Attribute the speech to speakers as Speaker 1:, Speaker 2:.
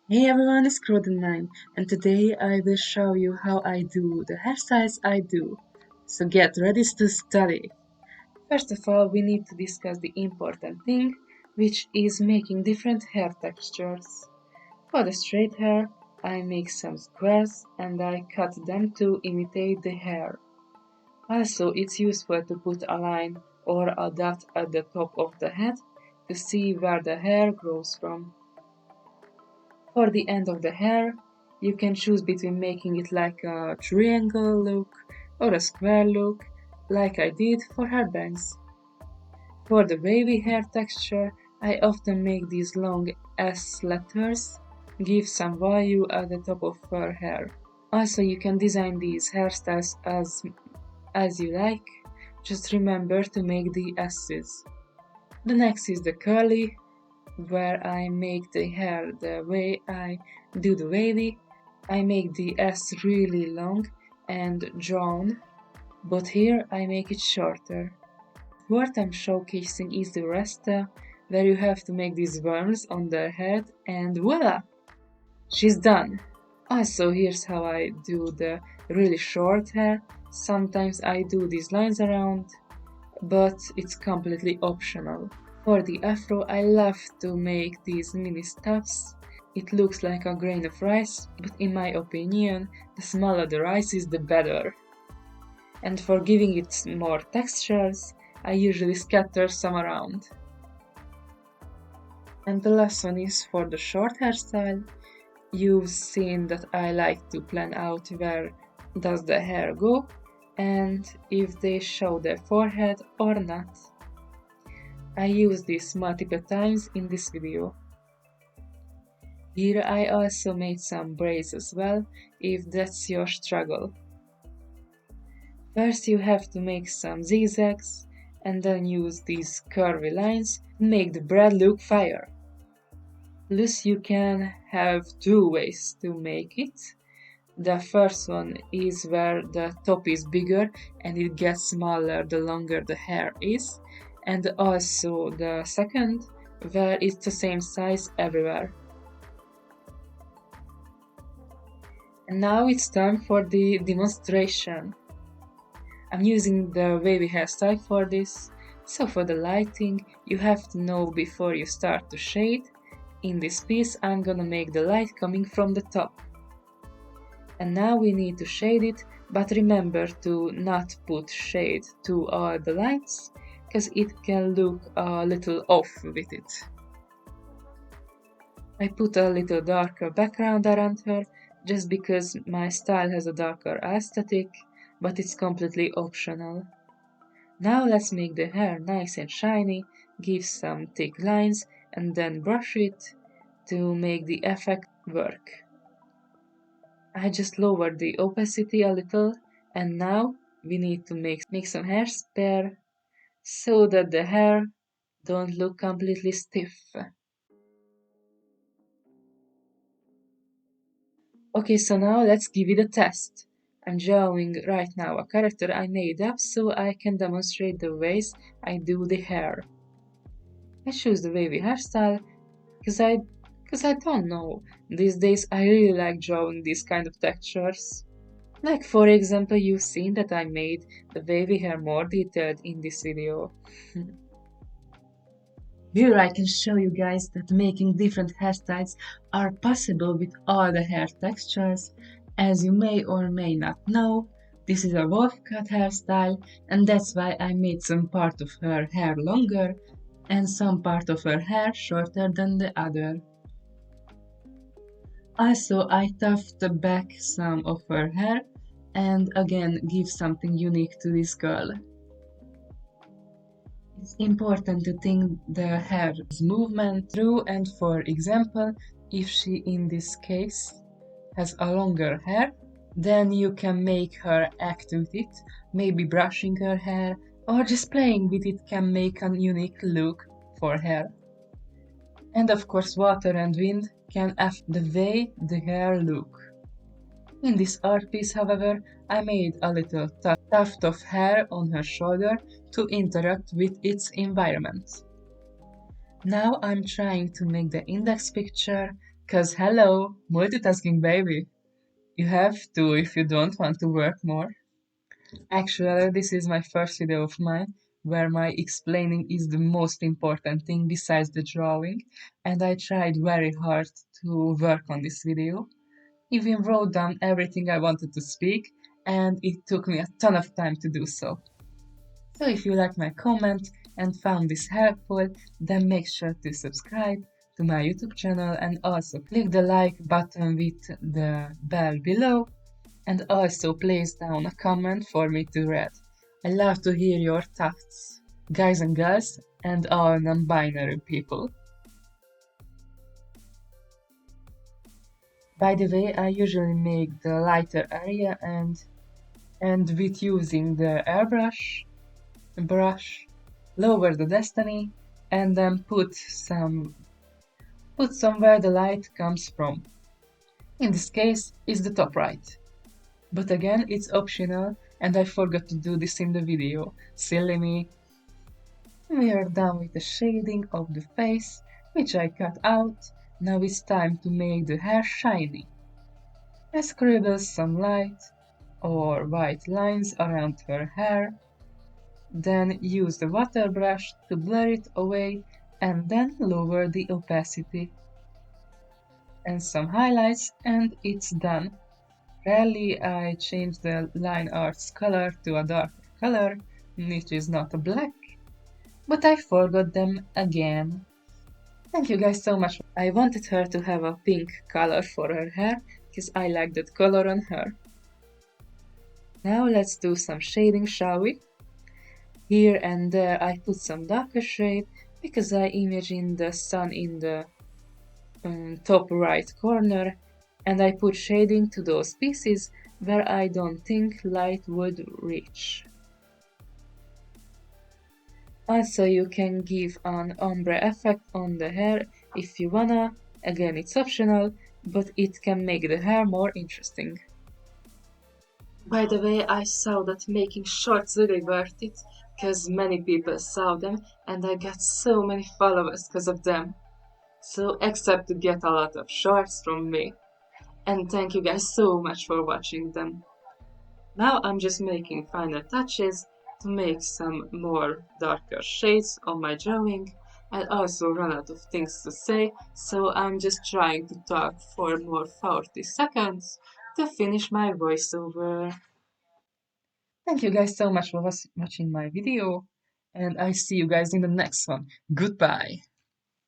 Speaker 1: Hey everyone, it's Crow9 and today I will show you how I do the hairstyles I do. So get ready to study. First of all, we need to discuss the important thing, which is making different hair textures. For the straight hair, I make some squares and I cut them to imitate the hair. Also, it's useful to put a line or a dot at the top of the head to see where the hair grows from. For the end of the hair, you can choose between making it like a triangle look or a square look, like I did for hair bangs. For the wavy hair texture, I often make these long S letters, give some value at the top of her hair. Also, you can design these hairstyles as you like, just remember to make the S's. The next is the curly, where I make the hair the way I do the wavy. I make the S really long and drawn, but here I make it shorter. What I'm showcasing is the resta, where you have to make these worms on the head and voila! She's done! Also, here's how I do the really short hair. Sometimes I do these lines around, but it's completely optional. For the afro, I love to make these mini stuffs. It looks like a grain of rice, but in my opinion, the smaller the rice is, the better. And for giving it more textures, I usually scatter some around. And the last one is for the short hairstyle. You've seen that I like to plan out where does the hair go and if they show their forehead or not. I use this multiple times in this video. Here I also made some braids as well, if that's your struggle. First you have to make some zigzags and then use these curvy lines to make the braid look fire. Plus you can have two ways to make it. The first one is where the top is bigger and it gets smaller the longer the hair is, and also the second where it's the same size everywhere. And now it's time for the demonstration. I'm using the wavy hairstyle for this, so for the lighting you have to know before you start to shade. In this piece I'm gonna make the light coming from the top. And now we need to shade it, but remember to not put shade to all the lights, because it can look a little off with it. I put a little darker background around her, just because my style has a darker aesthetic, but it's completely optional. Now let's make the hair nice and shiny, give some thick lines, and then brush it to make the effect work. I just lowered the opacity a little, and now we need to make some hairspray so that the hair don't look completely stiff. Okay, so now let's give it a test. I'm drawing right now a character I made up so I can demonstrate the ways I do the hair. I choose the wavy hairstyle because I don't know. These days I really like drawing these kind of textures. Like for example, you've seen that I made the wavy hair more detailed in this video. Here I can show you guys that making different hairstyles are possible with all the hair textures. As you may or may not know, this is a wolf cut hairstyle, and that's why I made some part of her hair longer and some part of her hair shorter than the other. Also, I tuft back some of her hair and again give something unique to this girl. It's important to think the hair's movement through, and for example, if she in this case has a longer hair, then you can make her act with it, maybe brushing her hair or just playing with it can make a unique look for her. And of course water and wind can affect the way the hair look. In this art piece, however, I made a little tuft of hair on her shoulder to interact with its environment. Now I'm trying to make the index picture Cause hello, multitasking baby. You have to if you don't want to work more. Actually, this is my first video of mine where my explaining is the most important thing besides the drawing, and I tried very hard to work on this video. Even wrote down everything I wanted to speak, and it took me a ton of time to do so. So if you like my comment and found this helpful, then make sure to subscribe to my YouTube channel and also click the like button with the bell below and also place down a comment for me to read. I love to hear your thoughts, guys and girls, and all non-binary people. By the way, I usually make the lighter area and with using the airbrush brush, lower the destiny, and then put somewhere the light comes from. In this case, it's the top right. But again, it's optional, and I forgot to do this in the video. Silly me. We are done with the shading of the face, which I cut out. Now it's time to make the hair shiny. I scribble some light or white lines around her hair, then use the water brush to blur it away and then lower the opacity. And some highlights and it's done. Rarely I change the line art's color to a darker color, which is not a black, but I forgot them again. Thank you guys so much. I wanted her to have a pink color for her hair, because I like that color on her. Now let's do some shading, shall we? Here and there I put some darker shade, because I imagine the sun in the top right corner, and I put shading to those pieces where I don't think light would reach. Also, you can give an ombre effect on the hair if you wanna. Again, it's optional, but it can make the hair more interesting. By the way, I saw that making shorts really worth it, because many people saw them and I got so many followers because of them. So accept to get a lot of shorts from me. And thank you guys so much for watching them. Now I'm just making final touches to make some more darker shades on my drawing. I also run out of things to say, so I'm just trying to talk for more 40 seconds to finish my voiceover. Thank you guys so much for watching my video, and I see you guys in the next one. Goodbye!